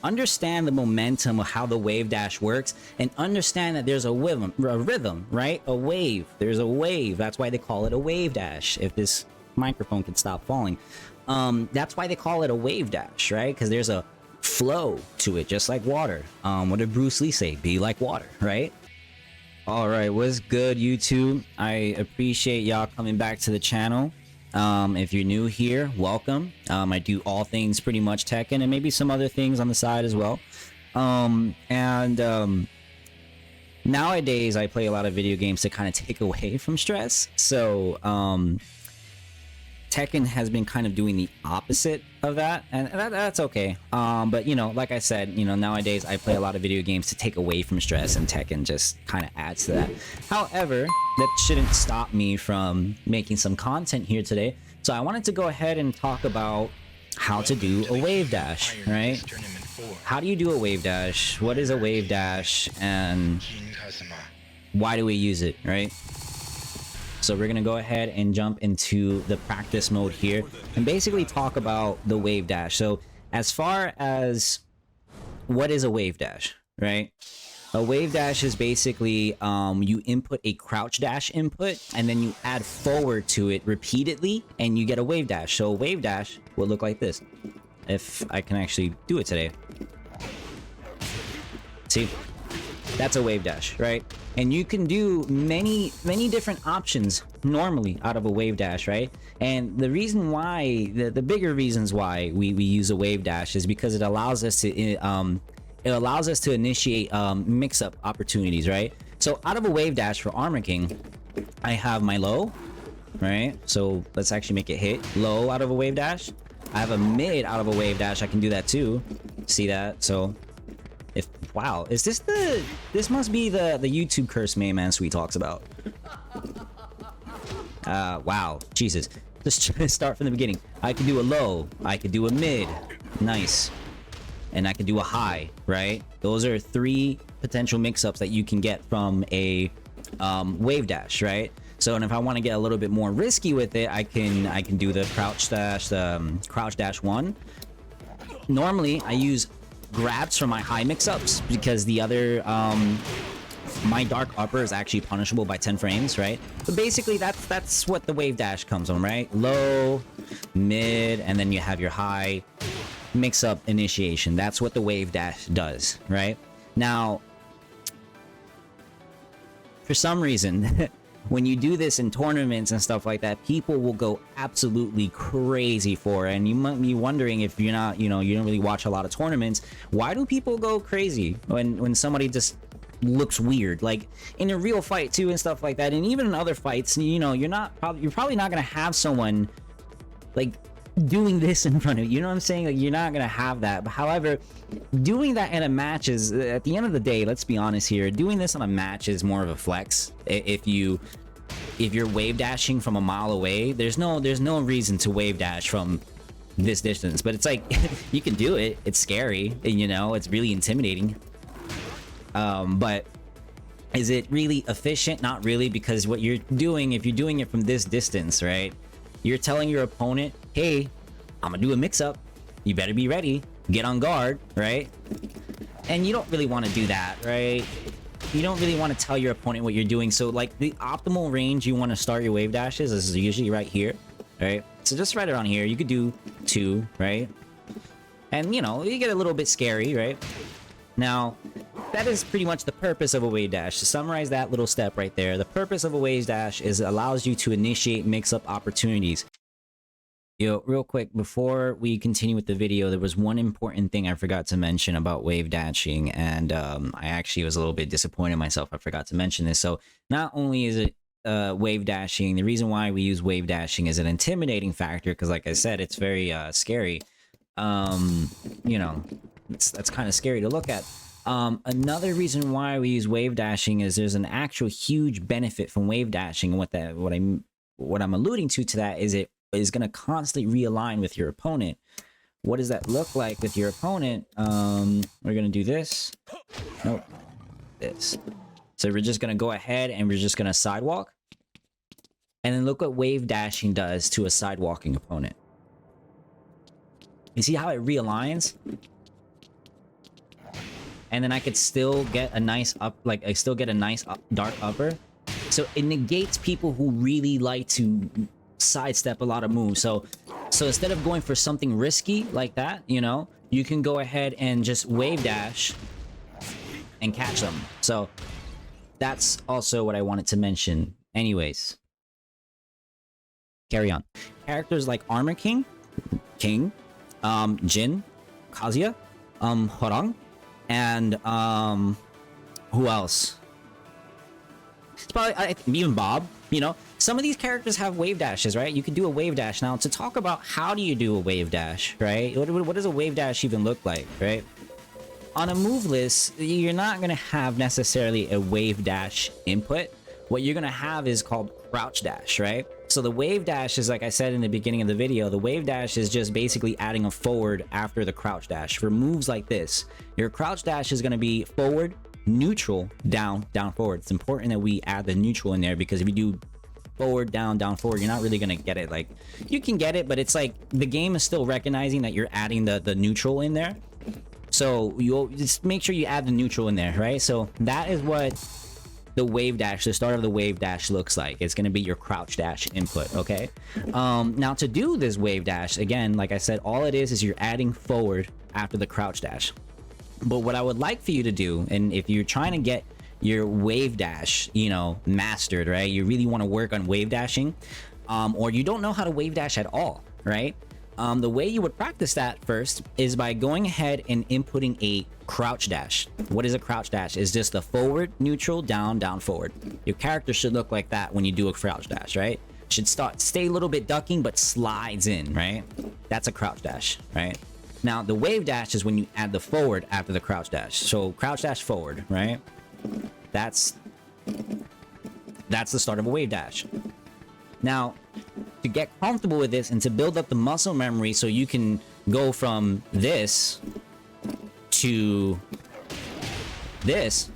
understand the momentum of how the wave dash works, and understand that there's a rhythm, right? A wave. There's a wave. That's why they call it a wave dash. If this microphone could stop falling, that's why they call it a wave dash, right? Because there's a flow to it, just like water. What did Bruce Lee say? Be like water, right? All right, what's good, YouTube? I appreciate y'all coming back to the channel. If you're new here, welcome. I do all things pretty much Tekken and maybe some other things on the side as well. Nowadays I play a lot of video games to kind of take away from stress. So Tekken has been kind of doing the opposite of that, and that's okay. But you know, like I said, you know, nowadays I play a lot of video games to take away from stress, and Tekken just kind of adds to that. However, that shouldn't stop me from making some content here today. So I wanted to go ahead and talk about how to do a wave dash, right? How do you do a wave dash? What is a wave dash, and why do we use it, right? So we're gonna go ahead and jump into the practice mode here and basically talk about the wave dash. So as far as what is a wave dash, right? A wave dash is basically you input a crouch dash input and then you add forward to it repeatedly and you get a wave dash. So a wave dash will look like this. If I can actually do it today. See? That's a wave dash, right? And you can do many different options normally out of a wave dash, right? And the reason why, the bigger reasons why we use a wave dash is because it allows us to initiate mix-up opportunities, right? So out of a wave dash for Armor King, I have my low, right? So let's actually make it hit low out of a wave dash. I have a mid out of a wave dash. I can do that too. See that? So if wow, is this this must be the YouTube curse man Sweet talks about. Wow, Jesus. Let's start from the beginning. I can do a low, I could do a mid, nice, and I can do a high, right? Those are 3 potential mix-ups that you can get from a wave dash, right? So, and if I want to get a little bit more risky with it, I can do the crouch dash 1. Normally, I use grabs for my high mix-ups because the other my dark upper is actually punishable by 10 frames, right? But basically that's what the wave dash comes on, right? Low, mid, and then you have your high mix-up initiation. That's what the wave dash does, right? Now, for some reason when you do this in tournaments and stuff like that, people will go absolutely crazy for it. And you might be wondering, if you're not, you know, you don't really watch a lot of tournaments, why do people go crazy when somebody just looks weird, like in a real fight too and stuff like that? And even in other fights, you know, you're probably not gonna have someone like doing this in front of you, you know what I'm saying? Like, you're not gonna have that. But however, doing that in a match is, at the end of the day, let's be honest here, doing this on a match is more of a flex. If you're wave dashing from a mile away, there's no reason to wave dash from this distance. But it's like you can do it. It's scary, and you know, it's really intimidating. But is it really efficient? Not really, because what you're doing, if you're doing it from this distance, right, you're telling your opponent, hey, I'm gonna do a mix-up, you better be ready, get on guard, right? And you don't really want to do that, right? You don't really want to tell your opponent what you're doing. So like the optimal range you want to start your wave dashes is usually right here, right? So just right around here. You could do 2, right? And you know, you get a little bit scary, right? Now, that is pretty much the purpose of a wave dash. To summarize that little step right there, the purpose of a wave dash is it allows you to initiate mix-up opportunities. Yo, real quick, before we continue with the video, there was one important thing I forgot to mention about wave dashing, and I actually was a little bit disappointed in myself. I forgot to mention this. So not only is it wave dashing, the reason why we use wave dashing is an intimidating factor, because like I said, it's very scary. You know, that's kind of scary to look at. Another reason why we use wave dashing is there's an actual huge benefit from wave dashing, and what I'm alluding to that is it is going to constantly realign with your opponent. What does that look like with your opponent? We're going to do this. Nope. This. So we're just going to go ahead and we're just going to sidewalk. And then look what wave dashing does to a sidewalking opponent. You see how it realigns? and then I could still get a nice up, like I still get a nice dark upper. So it negates people who really like to sidestep a lot of moves. So instead of going for something risky like that, you know, you can go ahead and just wave dash and catch them. So that's also what I wanted to mention. Anyways, carry on. Characters like Armor King, Jin, Kazuya, Horang, and who else? It's probably even Bob. You know, some of these characters have wave dashes, right? You can do a wave dash. Now, to talk about how do you do a wave dash, right? What does a wave dash even look like, right? On a move list, you're not gonna have necessarily a wave dash input. What you're gonna have is called crouch dash, right? So the wave dash is, like I said in the beginning of the video, the wave dash is just basically adding a forward after the crouch dash. For moves like this, your crouch dash is gonna be forward, neutral, down, down, forward. It's important that we add the neutral in there, because if you do forward, down, down, forward, you're not really gonna get it. Like, you can get it, but it's like the game is still recognizing that you're adding the neutral in there. So you'll just make sure you add the neutral in there, right? So that is what the wave dash, the start of the wave dash looks like. It's going to be your crouch dash input, okay? Now to do this wave dash, again, like I said, all it is you're adding forward after the crouch dash. But what I would like for you to do, and if you're trying to get your wave dash, you know, mastered, right? You really want to work on wave dashing, or you don't know how to wave dash at all, right? The way you would practice that first is by going ahead and inputting a crouch dash. What is a crouch dash? It's just a forward, neutral, down, down, forward. Your character should look like that when you do a crouch dash, right? Should stay a little bit ducking, but slides in, right? That's a crouch dash, right? Now, the wave dash is when you add the forward after the crouch dash. So crouch dash forward, right? That's the start of a wave dash. Now, to get comfortable with this and to build up the muscle memory so you can go from this to this,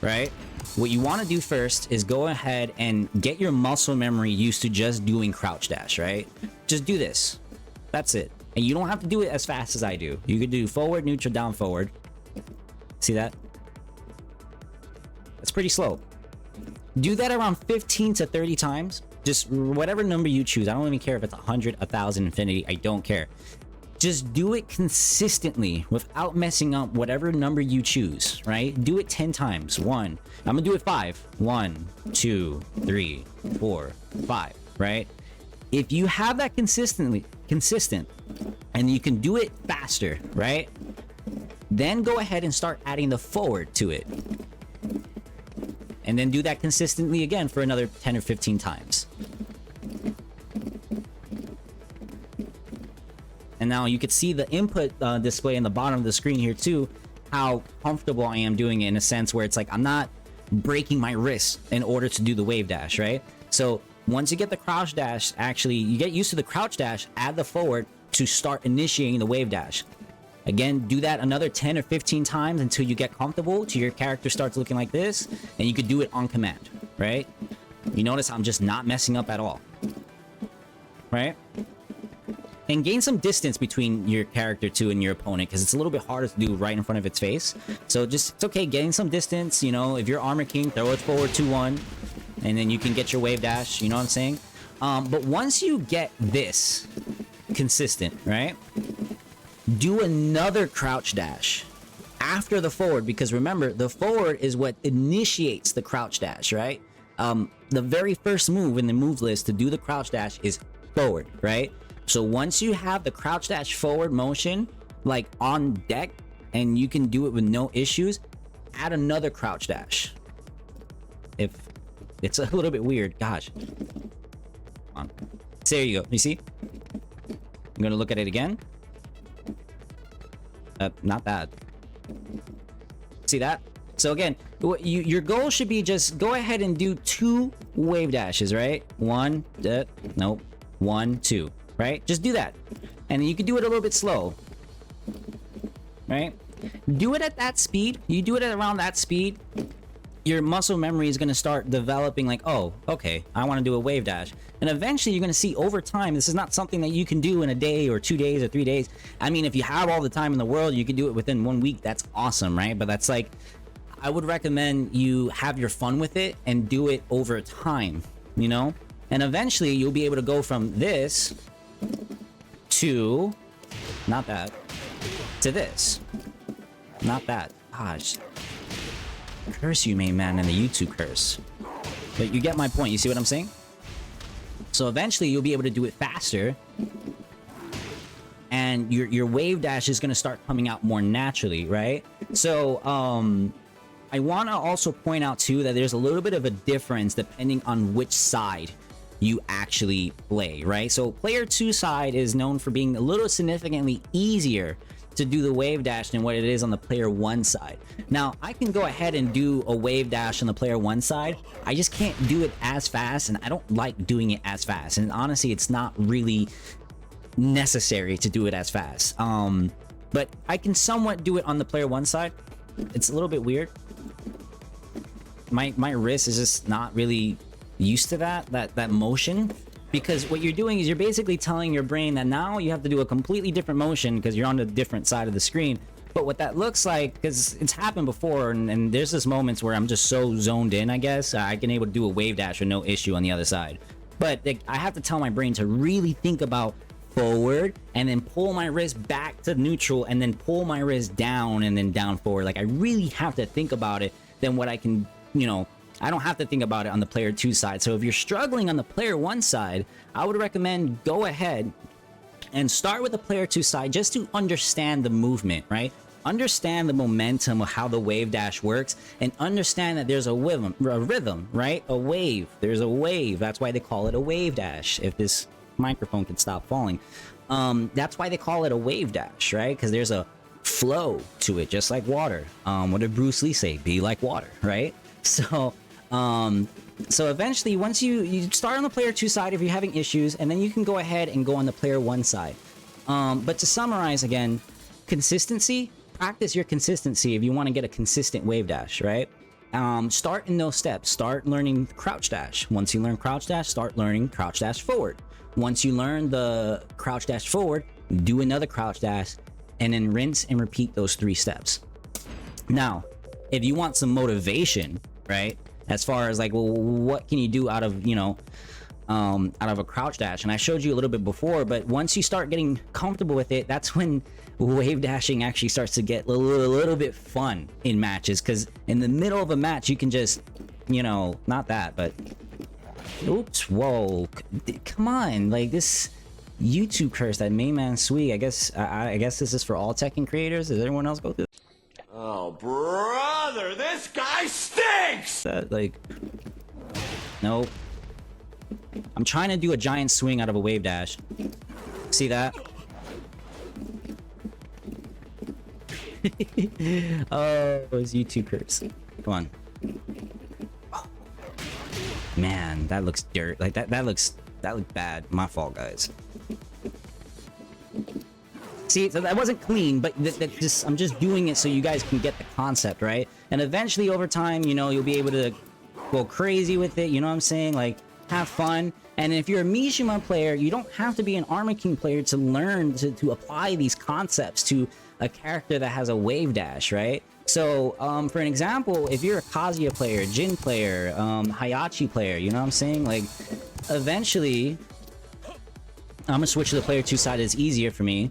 right? What you want to do first is go ahead and get your muscle memory used to just doing crouch dash, right? Just do this. That's it. And you don't have to do it as fast as I do. You could do forward, neutral, down, forward. See that? That's pretty slow. Do that around 15 to 30 times. Just whatever number you choose. I don't even care if it's 100, 1,000, infinity. I don't care. Just do it consistently without messing up whatever number you choose, right? Do it 10 times. I'm gonna do it 5. 1, 2, 3, 4, 5, right? If you have that consistent, and you can do it faster, right? Then go ahead and start adding the forward to it. And then do that consistently again for another 10 or 15 times. And now you can see the input display in the bottom of the screen here too, how comfortable I am doing it, in a sense where it's like I'm not breaking my wrist in order to do the wave dash, right? So once you get the crouch dash, actually you get used to the crouch dash, add the forward to start initiating the wave dash. Again, do that another 10 or 15 times until you get comfortable, till your character starts looking like this, and you could do it on command, right? You notice I'm just not messing up at all, right? And gain some distance between your character too and your opponent, because it's a little bit harder to do right in front of its face. So just, it's okay, gain some distance, you know, if you're Armor King, throw it forward 2-1, and then you can get your wave dash, you know what I'm saying? But once you get this consistent, right? Do another crouch dash after the forward, because remember, the forward is what initiates the crouch dash, right? The very first move in the move list to do the crouch dash is forward, right? So once you have the crouch dash forward motion like on deck and you can do it with no issues, add another crouch dash. If it's a little bit weird, gosh. Come on. There you go. You see? I'm gonna look at it again. Not bad. See that? So again, your goal should be just go ahead and do 2 wave dashes, right? 1, nope, 1, 2, right? Just do that. And you can do it a little bit slow, right? Do it at that speed. You do it at around that speed your muscle memory is going to start developing like, oh, okay, I want to do a wave dash. And eventually you're going to see over time, this is not something that you can do in a day or 2 days or 3 days. I mean, if you have all the time in the world, you can do it within 1 week. That's awesome, right? But that's like, I would recommend you have your fun with it and do it over time, you know? And eventually you'll be able to go from this to, not that, to this. Not that. Gosh. Curse you, main man, and the YouTube curse. But you get my point. You see what I'm saying? So eventually you'll be able to do it faster. And your wave dash is going to start coming out more naturally, right? So, I want to also point out too that there's a little bit of a difference depending on which side you actually play, right? So player 2 side is known for being a little significantly easier to do the wave dash than what it is on the player 1 side. Now, I can go ahead and do a wave dash on the player 1 side. I just can't do it as fast, and I don't like doing it as fast. And honestly, it's not really necessary to do it as fast. But I can somewhat do it on the player 1 side. It's a little bit weird. My wrist is just not really used to that motion. Because what you're doing is you're basically telling your brain that now you have to do a completely different motion because you're on a different side of the screen. But what that looks like, because it's happened before, and there's this moments where I'm just so zoned in, I guess, I can able to do a wave dash with no issue on the other side. But like, I have to tell my brain to really think about forward and then pull my wrist back to neutral and then pull my wrist down and then down forward. Like, I really have to think about it than what I can, you know, I don't have to think about it on the player 2 side. So if you're struggling on the player 1 side, I would recommend go ahead and start with the player 2 side just to understand the movement, right? Understand the momentum of how the wave dash works and understand that there's a rhythm, right? A wave. There's a wave. That's why they call it a wave dash. If this microphone can stop falling. That's why they call it a wave dash, right? Because there's a flow to it, just like water. What did Bruce Lee say? Be like water, right? So eventually, once you start on the player 2 side if you're having issues, and then you can go ahead and go on the player 1 side. But to summarize again, consistency, practice your consistency if you want to get a consistent wave dash, right? Start in those steps. Start learning crouch dash. Once you learn crouch dash, start learning crouch dash forward. Once you learn the crouch dash forward, do another crouch dash, and then rinse and repeat those 3 steps. Now, if you want some motivation, right, as far as like, well, what can you do out of, you know, out of a crouch dash? And I showed you a little bit before, but once you start getting comfortable with it, that's when wave dashing actually starts to get a little bit fun in matches. Because in the middle of a match, you can just, you know, not that, but oops, whoa, come on, like this YouTube curse, that main man Sui. I guess this is for all Tekken creators. Does everyone else go through? Oh, brother, this guy stinks! Like, nope. I'm trying to do a giant swing out of a wave dash. See that? Oh, it's YouTube curse. Come on. Oh. Man, that looks dirt. Like that looks bad. My fault, guys. See, so that wasn't clean, but I'm just doing it so you guys can get the concept, right? And eventually, over time, you know, you'll be able to go crazy with it. You know what I'm saying? Like, have fun. And if you're a Mishima player, you don't have to be an Armor King player to learn to apply these concepts to a character that has a wave dash, right? So, for an example, if you're a Kazuya player, Jin player, Hayachi player, you know what I'm saying? Like, eventually, I'm gonna switch to the player 2 side. It's easier for me.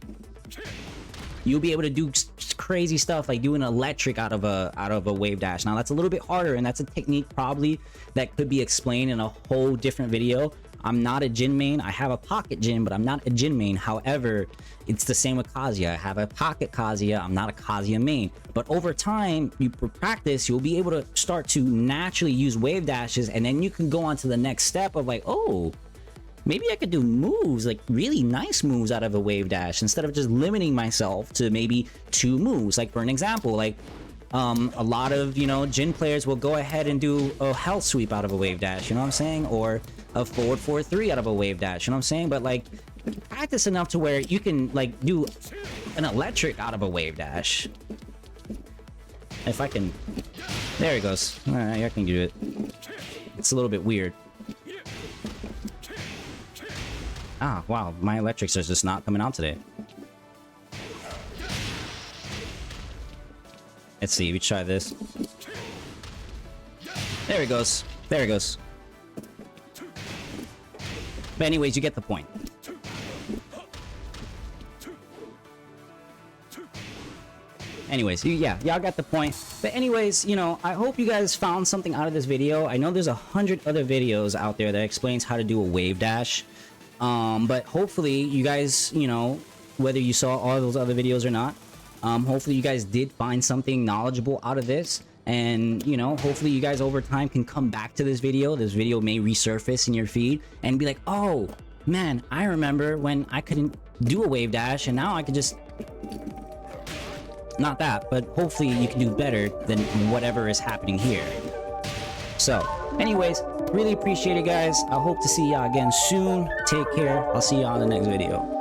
You'll be able to do crazy stuff like doing electric out of a wave dash. Now that's a little bit harder, and that's a technique probably that could be explained in a whole different video. I'm not a Jin main. I have a pocket Jin, but I'm not a Jin main. However, it's the same with Kazuya. I have a pocket Kazuya. I'm not a Kazuya main. But over time, you practice, you'll be able to start to naturally use wave dashes, and then you can go on to the next step of like, oh, maybe I could do moves, like really nice moves out of a wave dash instead of just limiting myself to maybe 2 moves. Like for an example, like a lot of, you know, Jin players will go ahead and do a hell sweep out of a wave dash, you know what I'm saying? Or a forward 4-3 out of a wave dash, you know what I'm saying? But like, practice enough to where you can like do an electric out of a wave dash. If I can There it goes. Alright, I can do it. It's a little bit weird. Ah, wow, my electrics are just not coming out today. Let's see, we try this. There it goes. There it goes. But anyways, you get the point. Anyways, yeah, y'all got the point. But anyways, you know, I hope you guys found something out of this video. I know there's 100 other videos out there that explains how to do a WaveDash. But hopefully you guys, you know, whether you saw all those other videos or not, hopefully you guys did find something knowledgeable out of this. And, you know, hopefully you guys over time can come back to this video. This video may resurface in your feed and be like, oh, man, I remember when I couldn't do a WaveDash and now I can just... Not that, but hopefully you can do better than whatever is happening here. So, anyways, really appreciate it, guys. I hope to see y'all again soon. Take care. I'll see y'all in the next video.